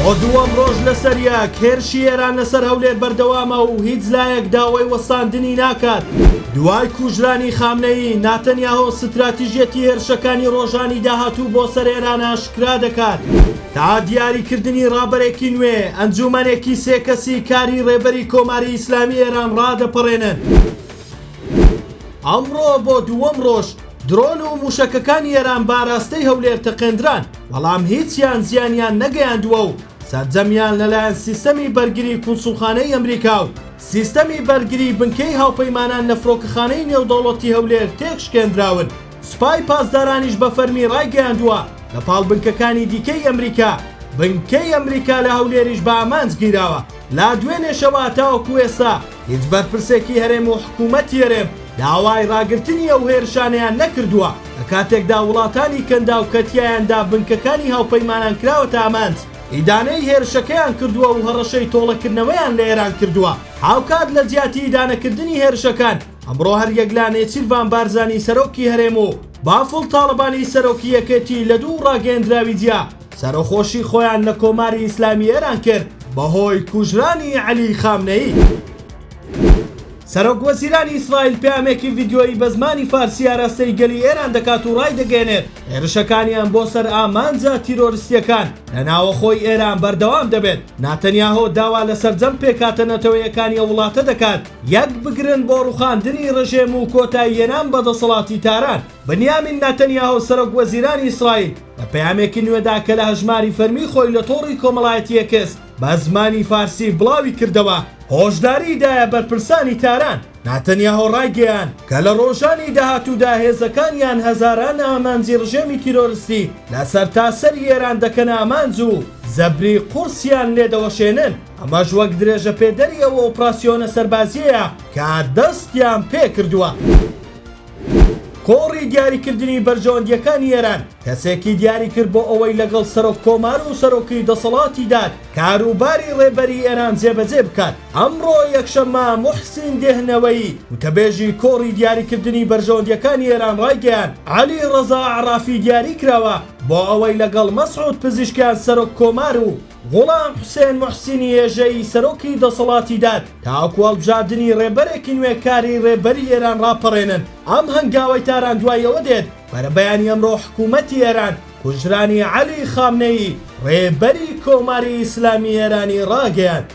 بۆ دووەم ڕۆژ لەسەر یەک هێرشی ئێران لەسەر هەولێر بەردەوامە و هیچ لایەک داوای وەستاندنی ناکات. دوای کوژرانی خامنەیی، ناتەنیاهۆ ستراتیژیەتی هێرشەکانی ڕۆژانی داهاتوو بۆ سەر ئێران ئاشکرا دەکات. تا دیاریکردنی ڕابەرێکی نوێ، ئەنجومەنێکی سێ کەسی کاری ڕێبەری کۆماری ئیسلامی ئێران ڕادەپەڕێنن. ئەمڕۆ بۆ دووەم ڕۆژ درۆن و موشەکەکانی ئێران باراستەی هەولێر تەقێندران، بەڵام هیچیان زیانیان نەگەیاندووە و سەرجەمیان لەلایەن سیستەمی بەرگری کونسوڵخانەی ئەمریکا و سیستەمی بەرگری بنکەی هاوپەیمانان لە فڕۆکەخانەی نێودەوڵەتی هەولێر تێکشکێنراون. سوپای پاسدارانیش بە فەرمی ڕایگەیاندووە لە پاڵ بنکەکانی دیکەی ئەمریکا. بنکەی ئەمریکا لە هەولێریش بە ئامانج گیراوە. لا دوێنێشەوە تاوەکو ئێستا هیچ بەرپرسێکی هەرێم و حکوومەتی هەرێم داوای ڕاگررتنی ئەو هێرشانیان نەکردووە لە کاتێکدا وڵاتانی کەندا و کەتیایاندا بنکەکانی هاوپەیمانان کراوەتە ئامانج. ئیدانەی هێرشەکەیان کردووە و هەڕەشەی تۆڵەکردنەوەیان لە ئێران کردووە. هاوکات لە جیاتی ئیدانەکردنی هێرشەکان ئەمڕۆ هەر یەکلا نێچیروان بارزانی سەرۆکی هەرێم و بافڵ تاڵبانی سەرۆکی یەکێتی لە دوو ڕاگەیەندراوی جیا سەرۆخۆشی خۆیان لە کۆماری ئیسلامی ئێران کرد بەهۆی کوژرانی عەلی خامنەیی. سەرۆک وەزیرانی ئیسرائیل پەیامێکی ڤیدیۆیی بە زمانی فارسی ئاراستەی گەلی ئێران دەکات و ڕای دەگەێنێت هێرشەکانیان بۆ سەر ئامانجە تیرۆریستیەکان لە ناوەخۆی ئێران بەردەوام دەبێت. ناتەنیاهۆ داوا لە سەرجەم پێکاتە نەتەوەیەکانی وڵاتە دەکات یەک بگرن بۆ ڕوخاندنی ڕژێم و کۆتایی هێنان بەدەسەڵاتی تاران. بنیامین ناتەنیاهۆ سەرۆک وەزیرانی ئیسرائیل لە پەیامێکی نوێدا کە لە هەژماری فەرمی خۆی لە تۆڕی کۆمەڵایەتی ئەکس بە زمانی فارسی بڵاوی کردەوە هۆشداریدایە بەرپرسانی تاران. ناتەنیاهۆ ڕایگەیان کە لە ڕۆژانی داهاتوودا هێزەکانیان هەزاران ئامانجی ڕژێمی تیرۆریستی لەسەر تاسەری ئێران دەکەن ئامانج و زەبری قورسیان لێدەوەشێنن. ئەمەش وەک درێژە پێدەری ئەوە ئۆپراسیۆنە سەربازیەیە کە دەستیان پێ کردووە. کۆڕی دیاریکردنی بەرژەوەندیەکانی ئێران کەسێکی دیاری کرد بۆ ئەوەی لەگەڵ سەرۆک کۆمار و سەرۆکی دەسەڵاتی داد کاروباری ڕێبەری ئێران جێبەجێ بکات. ئەمڕۆ یەکشەممە موحسین دێهنەوەیی وتەبێژی کۆڕی دیاریکردنی بەرژەوەندیەکانی ئێران ڕایگەیان عەلی ڕەزا عەرافی دیاری کراوە بۆ ئەوەی لەگەڵ مەسعود پزیشکیان سەرۆک کۆمار و غوڵام حوسێن موحسینی هێژەی سەرۆکی دەسەڵاتی داد تاوەکو هەڵبژاردننی ڕێبەرێکی نوێکاری ڕێبەری ئێران ڕاپەڕێنن. ئەم هەنگاوەی تاران دوایەوە دێت بەرە بەیانی ئەمڕۆ حکوومەتی ئێران کوژرانی عەلی خامنەیی ڕێبەری کۆماری ئیسلامی ئێرانی ڕاگەیاند.